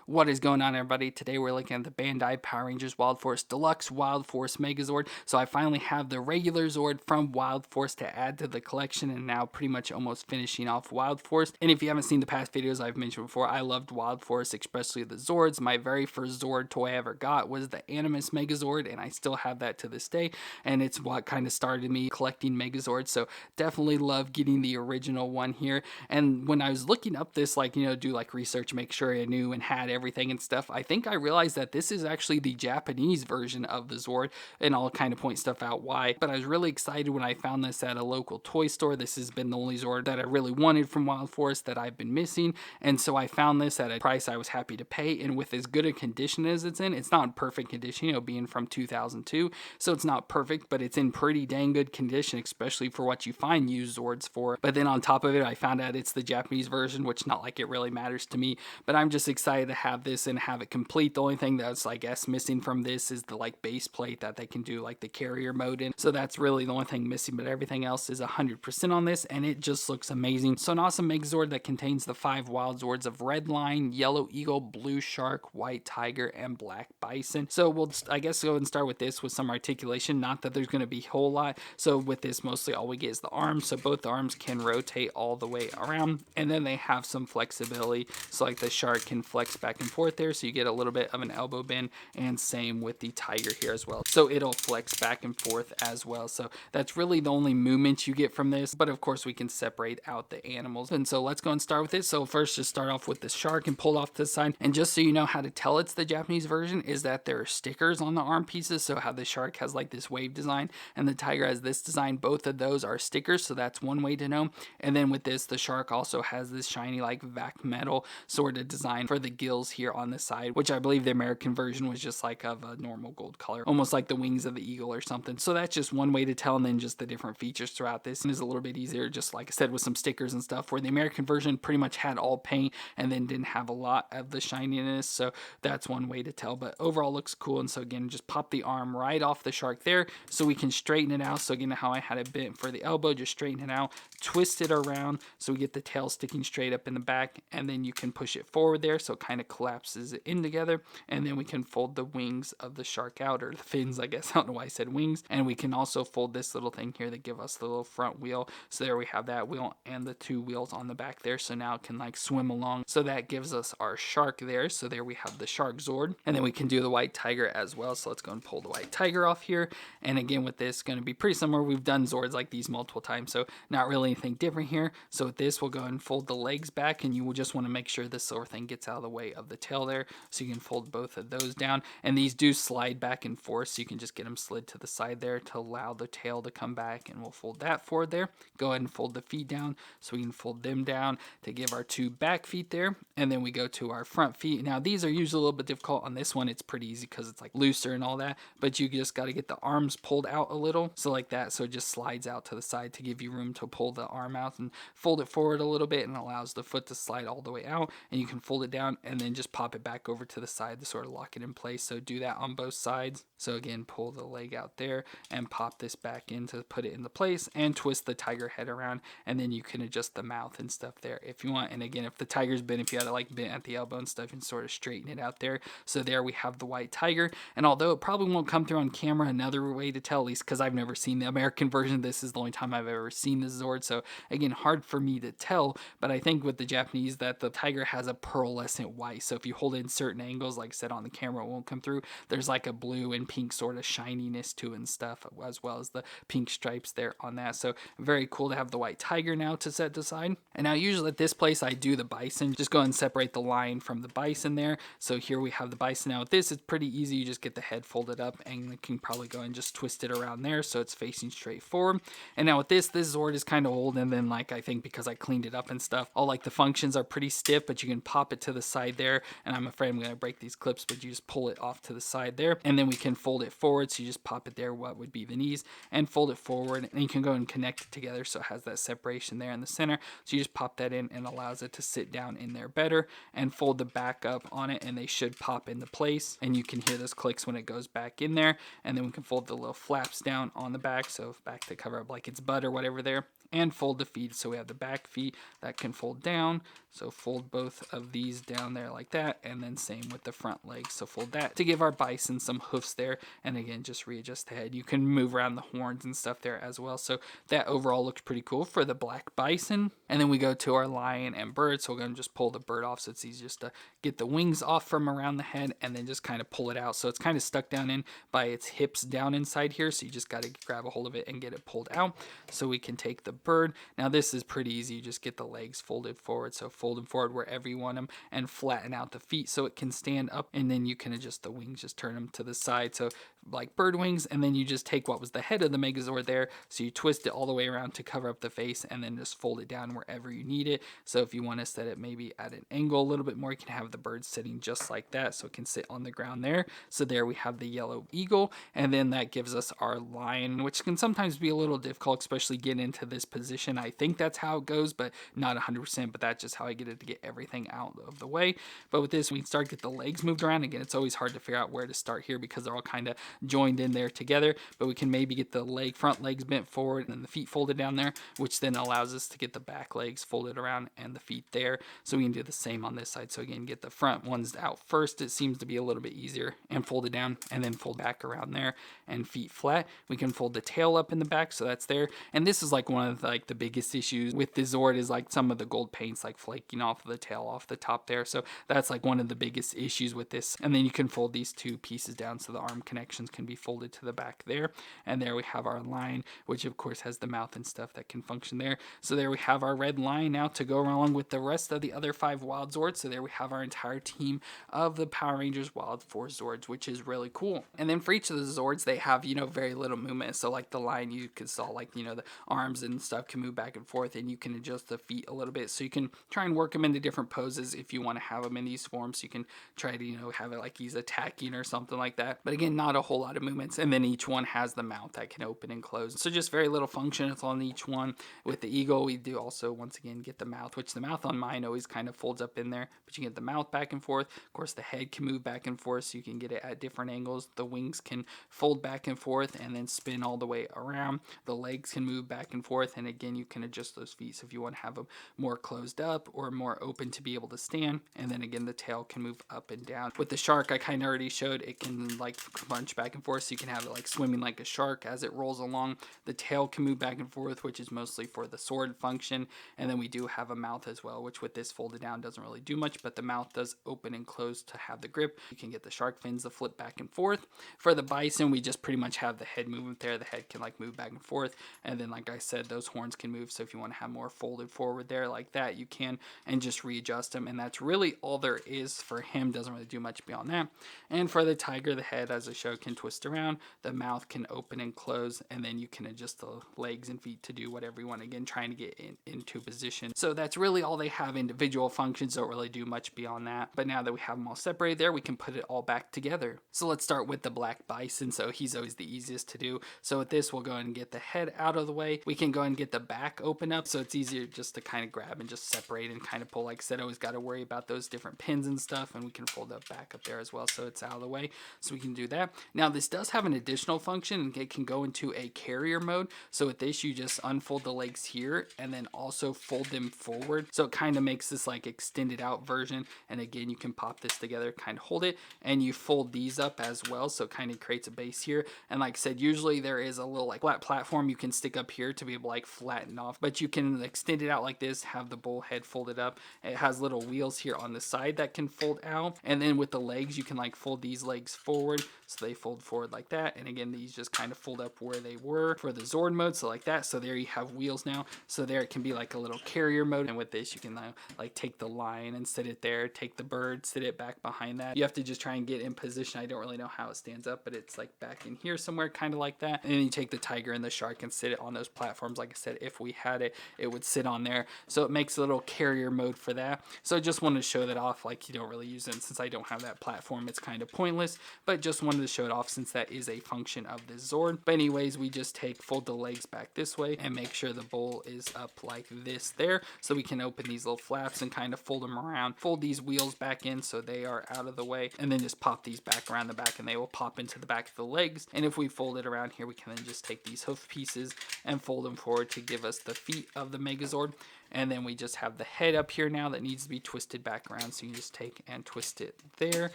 What is going on, everybody? Today we're looking at the Bandai Power Rangers Wild Force Deluxe Wild Force Megazord. So I finally have the regular Zord from Wild Force to add to the collection, and now pretty much almost finishing off Wild Force. And if you haven't seen the past videos I've mentioned before, I loved Wild Force, especially the Zords. My very first Zord toy I ever got was the Animus Megazord, and I still have that to this day. And it's what kind of started me collecting Megazords. So definitely love getting the original one here. And when I was looking up this, do like research, make sure I knew and had everything and stuff, I think I realized that this is actually the Japanese version of the Zord, and I'll kind of point stuff out why. But I was really excited when I found this at a local toy store. This has been the only Zord that I really wanted from Wild Force that I've been missing, and so I found this at a price I was happy to pay, and with as good a condition as it's in. It's not in perfect condition, being from 2002, so it's not perfect, but it's in pretty dang good condition, especially for what you find used Zords for. But then on top of it, I found out it's the Japanese version, which not like it really matters to me, but I'm just excited to have this and have it complete. The only thing that's, I guess, missing from this is the base plate that they can do the carrier mode in, so that's really the only thing missing, but everything else is 100% on this, and it just looks amazing. So an awesome Megazord that contains the 5 Wild Zords of Red Line, Yellow Eagle, Blue Shark, White Tiger, and Black Bison. So we'll, I guess, go and start with this with some articulation. Not that there's going to be a whole lot, so with this mostly all we get is the arms, so both arms can rotate all the way around, and then they have some flexibility, so the shark can flex back and forth there, so you get a little bit of an elbow bend, and same with the tiger here as well, so it'll flex back and forth as well. So that's really the only movement you get from this, but of course we can separate out the animals. And so let's go and start with it. So first, just start off with the shark and pull off to the side, and just so you know how to tell it's the Japanese version is that there are stickers on the arm pieces, so how the shark has this wave design and the tiger has this design, both of those are stickers, so that's one way to know. And then with this, the shark also has this shiny vac metal sort of design for the gills here on the side, which I believe the American version was just of a normal gold color, almost like the wings of the eagle or something. So that's just one way to tell, and then just the different features throughout this is a little bit easier, just like I said, with some stickers and stuff, where the American version pretty much had all paint and then didn't have a lot of the shininess. So that's one way to tell, but overall looks cool. And so again, just pop the arm right off the shark there so we can straighten it out. So again, how I had it bent for the elbow, just straighten it out, twist it around so we get the tail sticking straight up in the back, and then you can push it forward there so it kind of collapses it in together, and then we can fold the wings of the shark out, or the fins, I guess. I don't know why I said wings. And we can also fold this little thing here that give us the little front wheel. So there we have that wheel and the 2 wheels on the back there, so now it can swim along. So that gives us our shark there. So there we have the shark Zord, and then we can do the white tiger as well. So let's go and pull the white tiger off here, and again with this, going to be pretty similar. We've done Zords like these multiple times, so not really anything different here. So with this, we'll go and fold the legs back, and you will just want to make sure this silver thing gets out of the way of the tail there, so you can fold both of those down. And these do slide back and forth, so you can just get them slid to the side there to allow the tail to come back, and we'll fold that forward there. Go ahead and fold the feet down so we can fold them down to give our 2 back feet there, and then we go to our front feet. Now these are usually a little bit difficult. On this one it's pretty easy because it's looser and all that, but you just got to get the arms pulled out a little, so like that, so it just slides out to the side to give you room to pull the arm out, and fold it forward a little bit and allows the foot to slide all the way out, and you can fold it down and then just pop it back over to the side to sort of lock it in place. So do that on both sides. So again, pull the leg out there and pop this back in to put it into place, and twist the tiger head around, and then you can adjust the mouth and stuff there if you want. And again, if the tiger's bent, if you had it bent at the elbow and stuff, and sort of straighten it out there. So there we have the white tiger, and although it probably won't come through on camera, another way to tell, at least because I've never seen the American version, this is the only time I've ever seen this Zord, so again, hard for me to tell, but I think with the Japanese that the tiger has a pearlescent white, so if you hold it in certain angles, like I said on the camera, it won't come through. There's a blue and pink sort of shininess to it and stuff, as well as the pink stripes there on that. So very cool to have the white tiger now to set aside. And now usually at this place I do the bison, just go and separate the lion from the bison there. So here we have the bison. Now with this, it's pretty easy. You just get the head folded up, and you can probably go and just twist it around there so it's facing straight forward. And now with this Zord is kind of old, and then I think because I cleaned it up and stuff, all the functions are pretty stiff, but you can pop it to the side there, and I'm afraid I'm going to break these clips, but you just pull it off to the side there, and then we can fold it forward. So you just pop it there, what would be the knees, and fold it forward, and you can go and connect it together so it has that separation there in the center. So you just pop that in, and allows it to sit down in there better, and fold the back up on it, and they should pop into place, and you can hear those clicks when it goes back in there. And then we can fold the little flaps down on the back, so back to cover up its butt or whatever there, and fold the feet. So we have the back feet that can fold down. So fold both of these down there like that, and then same with the front legs. So fold that to give our bison some hoofs there, and again, just readjust the head. You can move around the horns and stuff there as well. So that overall looks pretty cool for the black bison. And then we go to our lion and bird. So we're going to just pull the bird off, so it's easy just to get the wings off from around the head, and then just kind of pull it out. So it's kind of stuck down in by its hips down inside here. So you just got to grab a hold of it and get it pulled out. So we can take the bird. Now this is pretty easy. You just get the legs folded forward. So fold them forward wherever you want them, and flatten out the feet so it can stand up, and then you can adjust the wings, just turn them to the side, so like bird wings. And then you just take what was the head of the Megazord there, so you twist it all the way around to cover up the face, and then just fold it down wherever you need it. So if you want to set it maybe at an angle a little bit more, you can have the bird sitting just like that, so it can sit on the ground there. So there we have the yellow eagle, and then that gives us our lion, which can sometimes be a little difficult, especially getting into this position. I think that's how it goes, but not 100%, but that's just how I get it to get everything out of the way. But with this, we can start to get the legs moved around. Again, it's always hard to figure out where to start here because they're all kind of joined in there together, but we can maybe get the front legs bent forward and the feet folded down there, which then allows us to get the back legs folded around and the feet there. So we can do the same on this side. So again, get the front ones out first. It seems to be a little bit easier, and fold it down, and then fold back around there, and feet flat. We can fold the tail up in the back, so that's there. And this is like one of the biggest issues with the Zord, is like some of the gold paint's like flaking off of the tail off the top there. So that's like one of the biggest issues with this. And then you can fold these two pieces down so the arm connections can be folded to the back there. And there we have our lion, which of course has the mouth and stuff that can function there. So there we have our red lion now to go along with the rest of the other 5 wild Zords. So there we have our entire team of the Power Rangers Wild Force Zords, which is really cool. And then for each of the Zords, they have, very little movement. So like the lion, you can saw like, the arms and stuff can move back and forth, and you can adjust the feet a little bit. So you can try and work them into different poses if you want to have them in these forms. You can try to, have it like he's attacking or something like that. But again, not a whole lot of movements. And then each one has the mouth that can open and close. So just very little function. It's on each one. With the eagle, we do also, once again, get the mouth, which the mouth on mine always kind of folds up in there, but you get the mouth back and forth. Of course, the head can move back and forth, so you can get it at different angles. The wings can fold back and forth and then spin all the way around. The legs can move back and forth, and again, you can adjust those feet. So if you want to have them more closed up or more open to be able to stand, and then again, the tail can move up and down. With the shark, I kind of already showed it can like punch back and forth, so you can have it like swimming like a shark as it rolls along. The tail can move back and forth, which is mostly for the sword function. And then we do have a mouth as well, which with this folded down doesn't really do much, but the mouth does open and close to have the grip. You can get the shark fins to flip back and forth. For the bison, we just pretty much have the head movement there. The head can like move back and forth, and then like I said, those horns can move. So if you want to have more folded forward there like that, you can, and just readjust them. And that's really all there is for him. Doesn't really do much beyond that. And for the tiger, the head, as I showed, can twist around. The mouth can open and close, and then you can adjust the legs and feet to do whatever you want. Again, trying to get into position. So that's really all they have. Individual functions don't really do much beyond that. But now that we have them all separated there, we can put it all back together. So let's start with the black bison. So he's always the easiest to do. So with this, we'll go ahead and get the head out of the way. We can go ahead and get the back open up, so it's easier just to kind of grab and just separate and kind of pull. Like I said, always got to worry about those different pins and stuff, and we can fold that back up there as well, so it's out of the way. So we can do that. Now this does have an additional function, and it can go into a carrier mode. So with this, you just unfold the legs here and then also fold them forward. So it kind of makes this like extended out version. And again, you can pop this together, kind of hold it, and you fold these up as well. So it kind of creates a base here. And like I said, usually there is a little like flat platform you can stick up here to be able to like flatten off, but you can extend it out like this, have the bull head folded up. It has little wheels here on the side that can fold out. And then with the legs, you can like fold these legs forward, so they fold forward like that. And again, these just kind of fold up where they were for the Zord mode, so like that. So there you have wheels now. So there it can be like a little carrier mode. And with this, you can like take the lion and sit it there, take the bird, sit it back behind that. You have to just try and get in position. I don't really know how it stands up, but it's like back in here somewhere, kind of like that. And then you take the tiger and the shark and sit it on those platforms. Like I said, if we had it, it would sit on there. So it makes a little carrier mode for that. So I just wanted to show that off. Like, you don't really use it, and since I don't have that platform, it's kind of pointless, but just wanted to show it off. off since that is a function of this Zord. But anyways, we just fold the legs back this way and make sure the bowl is up like this there, so we can open these little flaps and kind of fold them around, fold these wheels back in so they are out of the way, and then just pop these back around the back and they will pop into the back of the legs. And if we fold it around here, we can then just take these hoof pieces and fold them forward to give us the feet of the Megazord. And then we just have the head up here now that needs to be twisted back around. So you just take and twist it there,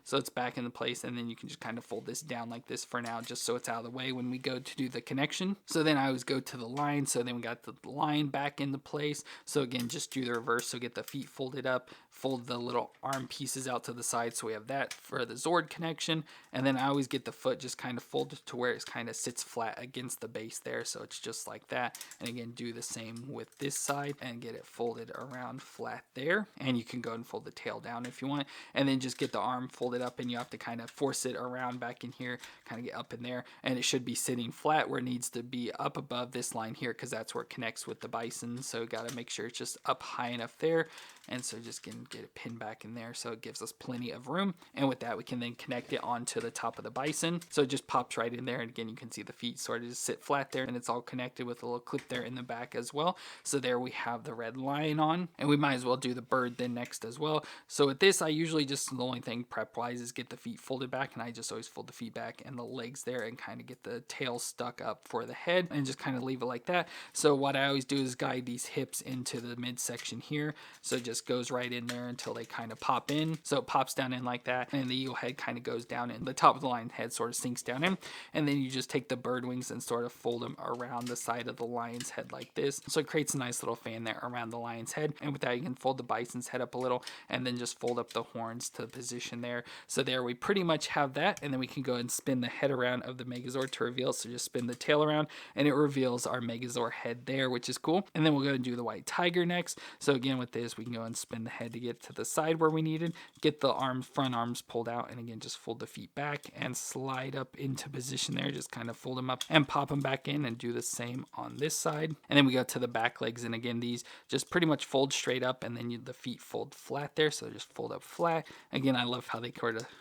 so it's back into place. And then you can just kind of fold this down like this for now, just so it's out of the way when we go to do the connection. So then I always go to the line. So then we got the line back into place. So again, just do the reverse. So get the feet folded up, fold the little arm pieces out to the side. So we have that for the Zord connection. And then I always get the foot just kind of folded to where it kind of sits flat against the base there. So it's just like that. And again, do the same with this side and get it folded around flat there. And you can go and fold the tail down if you want, and then just get the arm folded up, and you have to kind of force it around back in here, kind of get up in there, and it should be sitting flat where it needs to be up above this line here, because that's where it connects with the bison. So got to make sure it's just up high enough there. And so just get it pinned back in there so it gives us plenty of room. And with that, we can then connect it onto the top of the bison. So it just pops right in there. And again, you can see the feet sort of just sit flat there, and it's all connected with a little clip there in the back as well. So there we have the red lion on, and we might as well do the bird then next as well. So with this, I usually just, the only thing prep wise is get the feet folded back, and I just always fold the feet back and the legs there and kind of get the tail stuck up for the head and just kind of leave it like that. So what I always do is guide these hips into the midsection here. So it just goes right in there until they kind of pop in. So it pops down in like that, and the eagle head kind of goes down in. The top of the lion head sort of sinks down in, and then you just take the bird wings and sort of fold them around the side of the lion's head like this. So it creates a nice little fan there around the lion's head. And with that, you can fold the bison's head up a little and then just fold up the horns to the position there. So there we pretty much have that, and then we can go and spin the head around of the Megazord to reveal. So just spin the tail around and it reveals our Megazord head there, which is cool. And then we'll go and do the white tiger next. So again, with this, we can go and spin the head to get to the side where we needed, get the front arms pulled out, and again, just fold the feet back and slide up into position there. Just kind of fold them up and pop them back in, and do the same on this side. And then we go to the back legs, and again, these just pretty much fold straight up, and then the feet fold flat there. So just fold up flat. Again, I love how they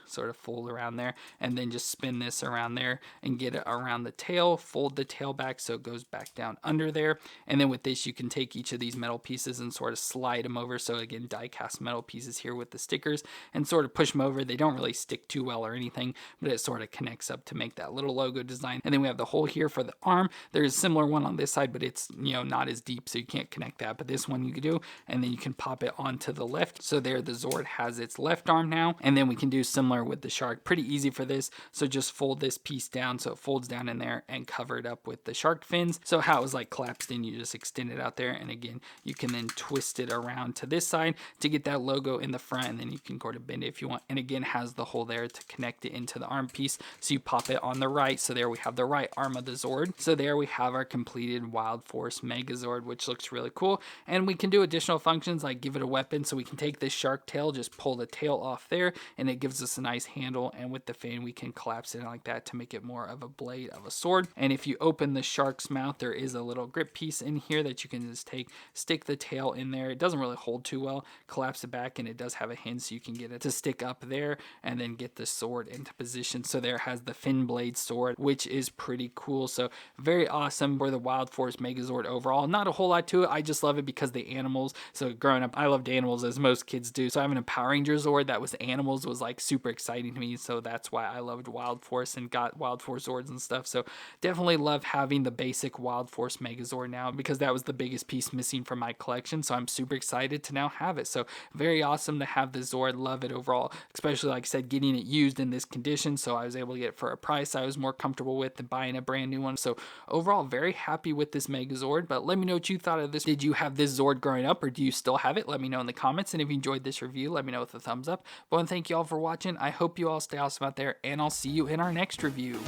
sort of fold around there, and then just spin this around there and get it around the tail, fold the tail back so it goes back down under there. And then with this, you can take each of these metal pieces and sort of slide them over. So again, die cast metal pieces here with the stickers, and sort of push them over. They don't really stick too well or anything, but it sort of connects up to make that little logo design. And then we have the hole here for the arm. There's a similar one on this side, but it's, not as deep, so you can't connect that. But this one you can do, and then you can pop it onto the left. So there the Zord has its left arm now. And then we can do similar with the shark. Pretty easy for this. So just fold this piece down so it folds down in there and cover it up with the shark fins. So how it was like collapsed in, you just extend it out there. And again, you can then twist it around to this side to get that logo in the front, and then you can sort of bend it if you want. And again, has the hole there to connect it into the arm piece. So you pop it on the right. So there we have the right arm of the Zord. So there we have our completed Wild Force Megazord, which looks really cool. And we can do additional functions like give it a weapon. So we can take this shark tail, just pull the tail off there, and it gives us a nice handle. And with the fan, we can collapse it like that to make it more of a blade of a sword. And if you open the shark's mouth, there is a little grip piece in here that you can just take, stick the tail in there. It doesn't really hold too well, collapse it back, and it does have a hinge so you can get it to stick up there and then get the sword into position. So there has the fin blade sword, which is pretty cool. So very awesome for the Wild Force Megazord overall. Not a whole lot to it. I just love it because the animals. So growing up, I loved animals as most kids do. So having a Power Ranger Zord that was animals was like super exciting to me. So that's why I loved Wild Force and got Wild Force Zords and stuff. So definitely love having the basic Wild Force Megazord now, because that was the biggest piece missing from my collection. So I'm super excited to now have it. So very awesome to have the Zord. Love it overall, especially like I said, getting it used in this condition. So I was able to get it for a price I was more comfortable with than buying a brand new one. So overall, very happy with this Megazord. But let me know what you thought of this. Did you have this Zord growing up, or do you still have it? Let me know in the comments. And if you enjoyed this review, let me know with a thumbs up. But I want to thank you all for watching. I hope you all stay awesome out there, and I'll see you in our next review.